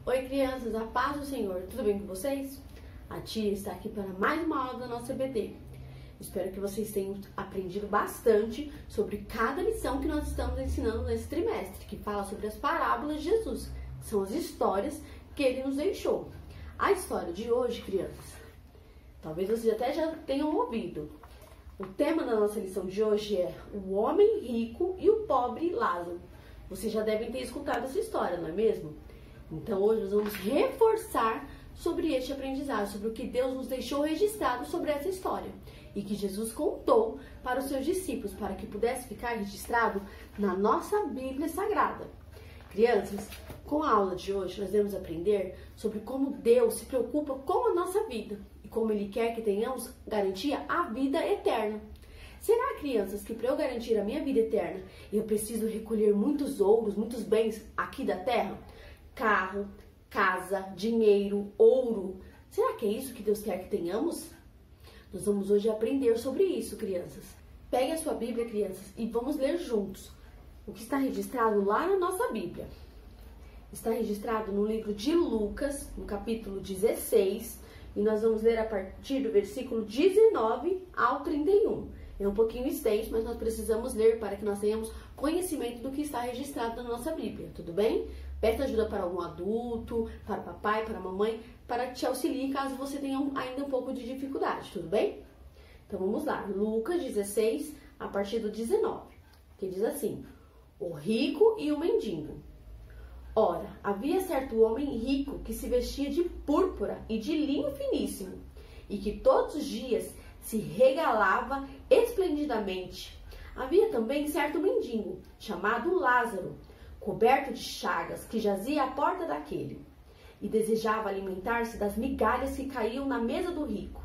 Oi crianças, a paz do Senhor, tudo bem com vocês? A tia está aqui para mais uma aula da nossa EBD. Espero que vocês tenham aprendido bastante sobre cada lição que nós estamos ensinando nesse trimestre, que fala sobre as parábolas de Jesus, que são as histórias que ele nos deixou. A história de hoje, crianças, talvez vocês até já tenham ouvido. O tema da nossa lição de hoje é o homem rico e o pobre Lázaro. Vocês já devem ter escutado essa história, não é mesmo? Então hoje nós vamos reforçar sobre este aprendizado, sobre o que Deus nos deixou registrado sobre essa história e que Jesus contou para os seus discípulos, para que pudesse ficar registrado na nossa Bíblia Sagrada. Crianças, com a aula de hoje nós vamos aprender sobre como Deus se preocupa com a nossa vida e como Ele quer que tenhamos garantia a vida eterna. Será, crianças, que para eu garantir a minha vida eterna eu preciso recolher muitos ouros, muitos bens aqui da terra? Carro, casa, dinheiro, ouro. Será que é isso que Deus quer que tenhamos? Nós vamos hoje aprender sobre isso, crianças. Pegue a sua Bíblia, crianças, e vamos ler juntos o que está registrado lá na nossa Bíblia. Está registrado no livro de Lucas, no capítulo 16, e nós vamos ler a partir do versículo 19 ao 31. É um pouquinho extenso, mas nós precisamos ler para que nós tenhamos conhecimento do que está registrado na nossa Bíblia, tudo bem? Peça ajuda para algum adulto, para o papai, para a mamãe, para te auxiliar caso você tenha ainda um pouco de dificuldade, tudo bem? Então vamos lá, Lucas 16, a partir do 19, que diz assim: o rico e o mendigo. Ora, havia certo homem rico que se vestia de púrpura e de linho finíssimo, e que todos os dias se regalava esplendidamente. Havia também certo mendigo, chamado Lázaro, coberto de chagas, que jazia à porta daquele, e desejava alimentar-se das migalhas que caíam na mesa do rico.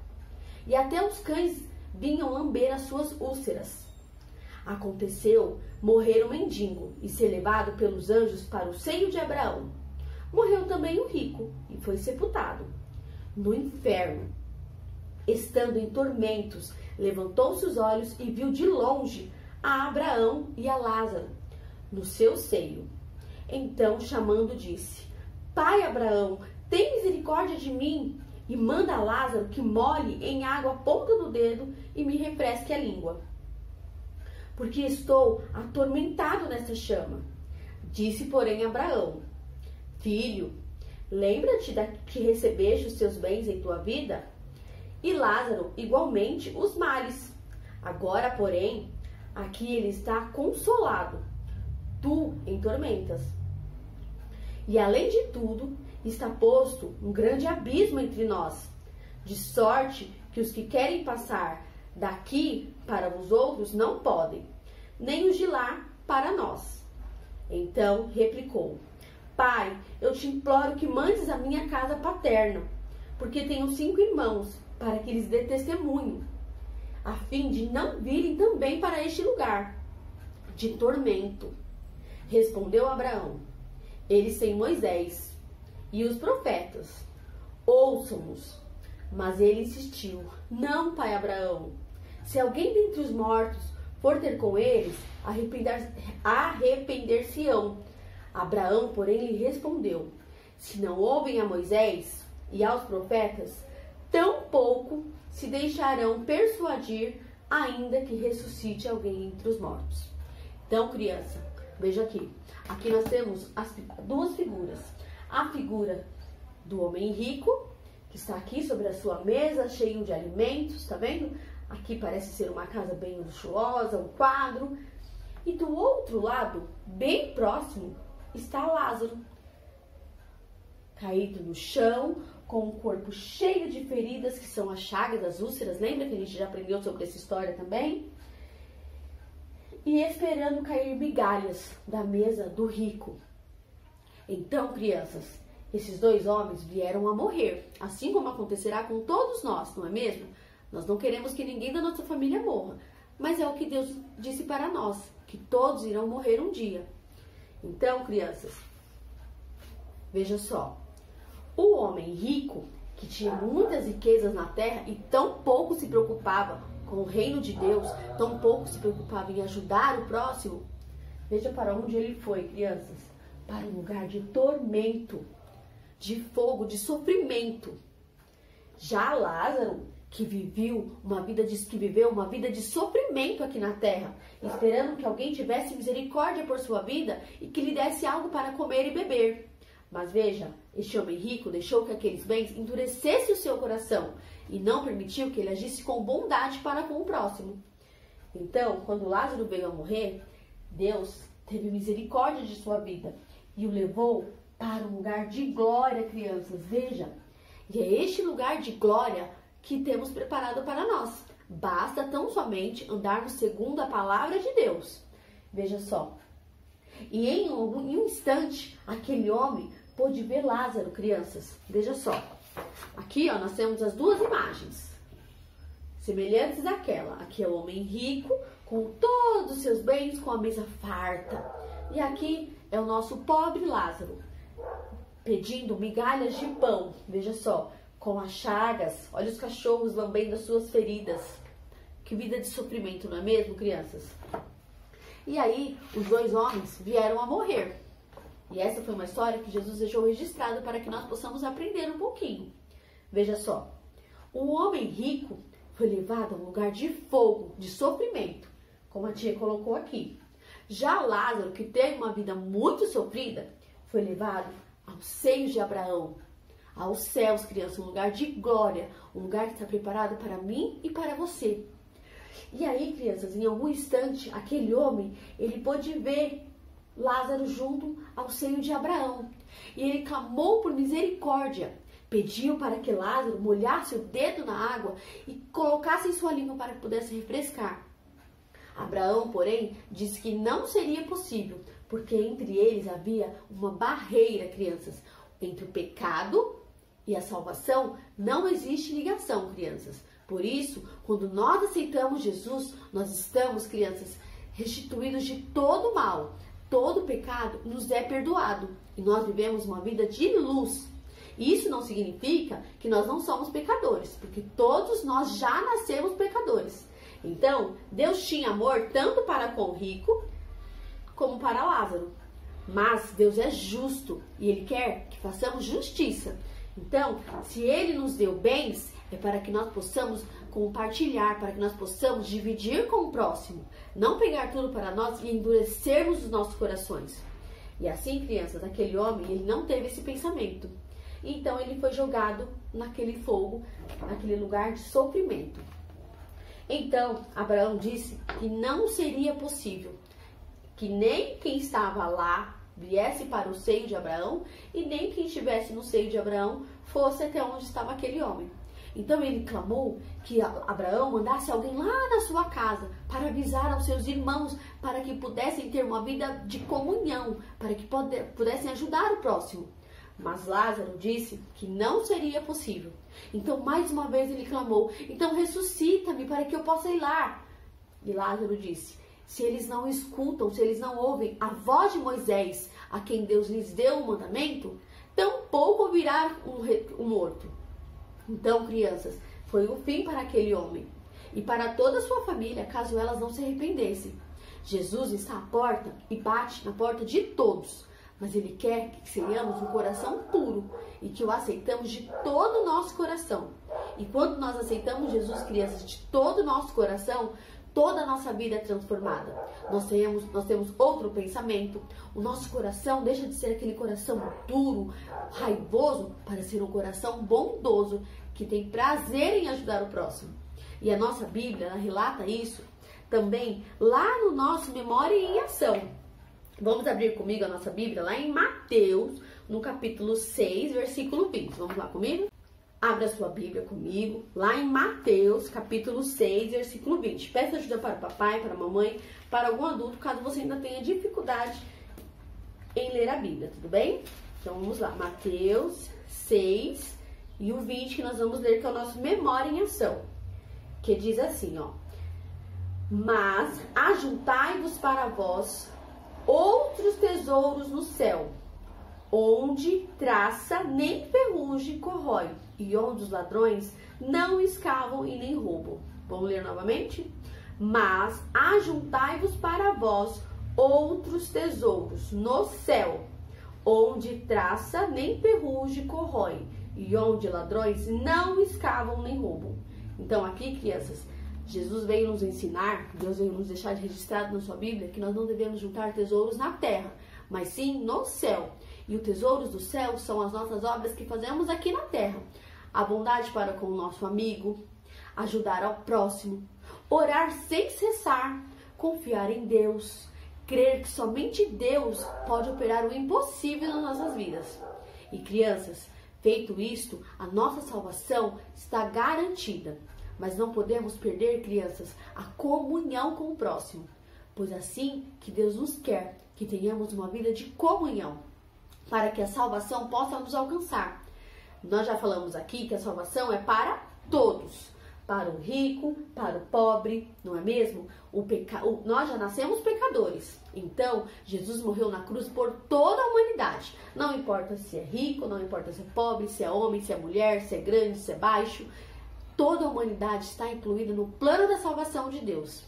E até os cães vinham lamber as suas úlceras. Aconteceu morrer o mendigo e ser levado pelos anjos para o seio de Abraão. Morreu também o rico e foi sepultado no inferno. Estando em tormentos, levantou-se os olhos e viu de longe a Abraão e a Lázaro no seu seio. Então, chamando, disse: Pai Abraão, tem misericórdia de mim e manda a Lázaro que molhe em água a ponta do dedo e me refresque a língua, porque estou atormentado nessa chama. Disse, porém, Abraão: Filho, lembra-te que recebeste os teus bens em tua vida, e Lázaro igualmente os males. Agora, porém, aqui ele está consolado, tu em tormentas. E além de tudo, está posto um grande abismo entre nós, de sorte que os que querem passar daqui para os outros não podem, nem os de lá para nós. Então replicou: Pai, eu te imploro que mandes a minha casa paterna, porque tenho 5 irmãos, para que lhes dê testemunho, a fim de não virem também para este lugar de tormento. Respondeu Abraão: eles têm Moisés e os profetas, ouçam-nos. Mas ele insistiu: não, pai Abraão, se alguém dentre os mortos for ter com eles, arrepender-se-ão. Abraão, porém, lhe respondeu: se não ouvem a Moisés e aos profetas, tampouco se deixarão persuadir, ainda que ressuscite alguém entre os mortos. Então, criança, veja aqui. Aqui nós temos as duas figuras. A figura do homem rico, que está aqui sobre a sua mesa, cheio de alimentos, tá vendo? Aqui parece ser uma casa bem luxuosa, um quadro. E do outro lado, bem próximo, está Lázaro, caído no chão, com o corpo cheio de feridas, que são as chagas, as úlceras. Lembra que a gente já aprendeu sobre essa história também? E esperando cair migalhas da mesa do rico. Então, crianças, esses 2 homens vieram a morrer, assim como acontecerá com todos nós, não é mesmo? Nós não queremos que ninguém da nossa família morra, mas é o que Deus disse para nós, que todos irão morrer um dia. Então, crianças, veja só, o homem rico, que tinha muitas riquezas na terra e tão pouco se preocupava com o reino de Deus, tão pouco se preocupava em ajudar o próximo, veja para onde ele foi, crianças: para um lugar de tormento. de fogo, de sofrimento. Já Lázaro, que viveu uma vida de sofrimento aqui na terra, esperando que alguém tivesse misericórdia por sua vida e que lhe desse algo para comer e beber. Mas veja, este homem rico deixou que aqueles bens endurecessem o seu coração e não permitiu que ele agisse com bondade para com o próximo. Então, quando Lázaro veio a morrer, Deus teve misericórdia de sua vida e o levou para um lugar de glória, crianças. Veja, e é este lugar de glória que temos preparado para nós. Basta tão somente andarmos segundo a palavra de Deus. Veja só. E em um instante, aquele homem pôde ver Lázaro, crianças. Veja só. Aqui, ó, nós temos as duas imagens semelhantes àquela. Aqui é o homem rico, com todos os seus bens, com a mesa farta. E aqui é o nosso pobre Lázaro, pedindo migalhas de pão. Veja só, com as chagas. Olha os cachorros lambendo as suas feridas. Que vida de sofrimento, não é mesmo, crianças? E aí, os dois homens vieram a morrer. E essa foi uma história que Jesus deixou registrada para que nós possamos aprender um pouquinho. Veja só, o homem rico foi levado a um lugar de fogo, de sofrimento, como a tia colocou aqui. Já Lázaro, que teve uma vida muito sofrida, foi levado aos seios de Abraão, aos céus, crianças, um lugar de glória, um lugar que está preparado para mim e para você. E aí, crianças, em algum instante, aquele homem, ele pôde ver Lázaro junto ao seio de Abraão. E ele clamou por misericórdia, pediu para que Lázaro molhasse o dedo na água e colocasse em sua língua para que pudesse refrescar. Abraão, porém, disse que não seria possível, porque entre eles havia uma barreira, crianças. Entre o pecado e a salvação não existe ligação, crianças. Por isso, quando nós aceitamos Jesus, nós estamos, crianças, restituídos de todo o mal. Todo pecado nos é perdoado e nós vivemos uma vida de luz. Isso não significa que nós não somos pecadores, porque todos nós já nascemos pecadores. Então, Deus tinha amor tanto para com o rico como para Lázaro. Mas Deus é justo e Ele quer que façamos justiça. Então, se Ele nos deu bens, é para que nós possamos compartilhar, para que nós possamos dividir com o próximo. Não pegar tudo para nós e endurecermos os nossos corações. E assim, crianças, aquele homem, ele não teve esse pensamento. Então, ele foi jogado naquele fogo, naquele lugar de sofrimento. Então, Abraão disse que não seria possível que nem quem estava lá viesse para o seio de Abraão e nem quem estivesse no seio de Abraão fosse até onde estava aquele homem. Então ele clamou que Abraão mandasse alguém lá na sua casa para avisar aos seus irmãos para que pudessem ter uma vida de comunhão, para que pudessem ajudar o próximo. Mas Lázaro disse que não seria possível. Então mais uma vez ele clamou: então ressuscita-me para que eu possa ir lá. E Lázaro disse: se eles não escutam, se eles não ouvem a voz de Moisés, a quem Deus lhes deu o mandamento, tampouco ouvirá um morto. Então, crianças, foi o fim para aquele homem e para toda a sua família, caso elas não se arrependessem. Jesus está à porta e bate na porta de todos, mas Ele quer que tenhamos um coração puro e que o aceitamos de todo o nosso coração. E quando nós aceitamos Jesus, crianças, de todo o nosso coração, toda a nossa vida é transformada. Nós temos outro pensamento. O nosso coração deixa de ser aquele coração duro, raivoso, para ser um coração bondoso, que tem prazer em ajudar o próximo. E a nossa Bíblia, ela relata isso também lá no nosso Memória em Ação. Vamos abrir comigo a nossa Bíblia lá em Mateus, no capítulo 6, versículo 20. Vamos lá comigo? Abra sua Bíblia comigo, lá em Mateus, capítulo 6, versículo 20. Peça ajuda para o papai, para a mamãe, para algum adulto, caso você ainda tenha dificuldade em ler a Bíblia, tudo bem? Então vamos lá, Mateus 6 e o 20, que nós vamos ler, que é o nosso Memória em Ação, que diz assim, ó: mas ajuntai-vos para vós outros tesouros no céu, onde traça nem ferrugem corrói, e onde os ladrões não escavam e nem roubam. Vamos ler novamente? Mas ajuntai-vos para vós outros tesouros no céu, onde traça nem ferrugem corrói, e onde ladrões não escavam nem roubam. Então aqui, crianças, Jesus veio nos ensinar, Deus veio nos deixar registrado na sua Bíblia, que nós não devemos juntar tesouros na terra, mas sim no céu. E os tesouros do céu são as nossas obras que fazemos aqui na terra. A bondade para com o nosso amigo, ajudar ao próximo, orar sem cessar, confiar em Deus, crer que somente Deus pode operar o impossível nas nossas vidas. E crianças, feito isto, a nossa salvação está garantida. Mas não podemos perder, crianças, a comunhão com o próximo. Pois assim que Deus nos quer, que tenhamos uma vida de comunhão, para que a salvação possa nos alcançar. Nós já falamos aqui que a salvação é para todos. Para o rico, para o pobre, não é mesmo? Nós já nascemos pecadores. Então, Jesus morreu na cruz por toda a humanidade. Não importa se é rico, não importa se é pobre, se é homem, se é mulher, se é grande, se é baixo. Toda a humanidade está incluída no plano da salvação de Deus.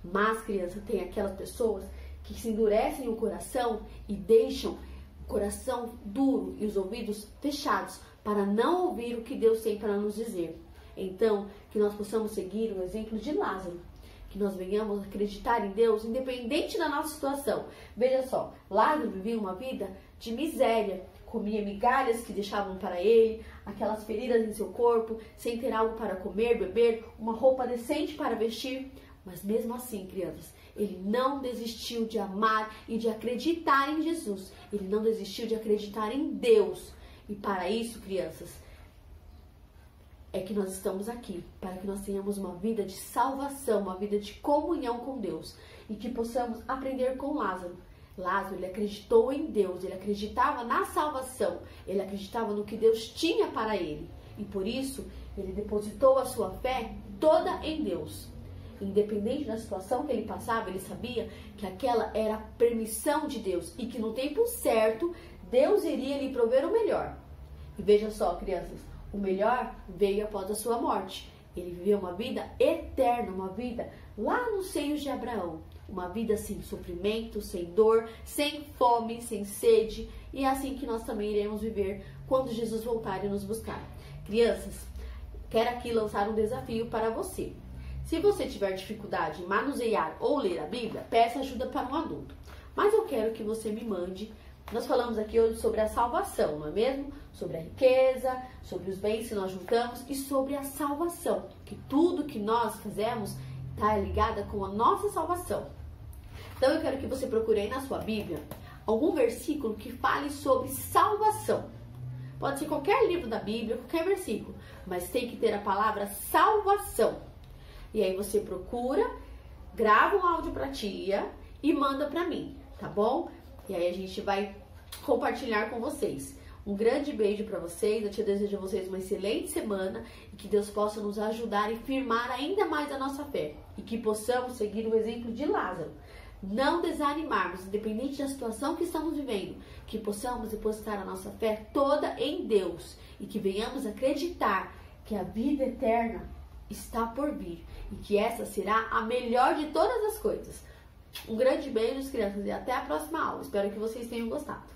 Mas, criança, tem aquelas pessoas que se endurecem o coração e deixam o coração duro e os ouvidos fechados para não ouvir o que Deus tem para nos dizer. Então, que nós possamos seguir o exemplo de Lázaro, que nós venhamos acreditar em Deus, independente da nossa situação. Veja só, Lázaro vivia uma vida de miséria, comia migalhas que deixavam para ele, aquelas feridas em seu corpo, sem ter algo para comer, beber, uma roupa decente para vestir. Mas mesmo assim, crianças, ele não desistiu de amar e de acreditar em Jesus. Ele não desistiu de acreditar em Deus. E para isso, crianças, é que nós estamos aqui, para que nós tenhamos uma vida de salvação, uma vida de comunhão com Deus, e que possamos aprender com Lázaro. Lázaro, ele acreditou em Deus, ele acreditava na salvação, ele acreditava no que Deus tinha para ele, e por isso ele depositou a sua fé toda em Deus. Independente da situação que ele passava, ele sabia que aquela era a permissão de Deus, e que no tempo certo, Deus iria lhe prover o melhor. E veja só, crianças, o melhor veio após a sua morte. Ele viveu uma vida eterna, uma vida lá nos seios de Abraão. Uma vida sem sofrimento, sem dor, sem fome, sem sede. E é assim que nós também iremos viver quando Jesus voltar e nos buscar. Crianças, quero aqui lançar um desafio para você. Se você tiver dificuldade em manusear ou ler a Bíblia, peça ajuda para um adulto. Mas eu quero que você me mande. Nós falamos aqui hoje sobre a salvação, não é mesmo? Sobre a riqueza, sobre os bens que nós juntamos e sobre a salvação. Que tudo que nós fazemos está ligado com a nossa salvação. Então eu quero que você procure aí na sua Bíblia algum versículo que fale sobre salvação. Pode ser qualquer livro da Bíblia, qualquer versículo, mas tem que ter a palavra salvação. E aí você procura, grava um áudio para a tia e manda para mim, tá bom? E aí a gente vai compartilhar com vocês. Um grande beijo para vocês. Eu te desejo a vocês uma excelente semana e que Deus possa nos ajudar e firmar ainda mais a nossa fé. E que possamos seguir o exemplo de Lázaro. Não desanimarmos, independente da situação que estamos vivendo. Que possamos depositar a nossa fé toda em Deus. E que venhamos acreditar que a vida eterna está por vir. E que essa será a melhor de todas as coisas. Um grande beijo, crianças, e até a próxima aula. Espero que vocês tenham gostado.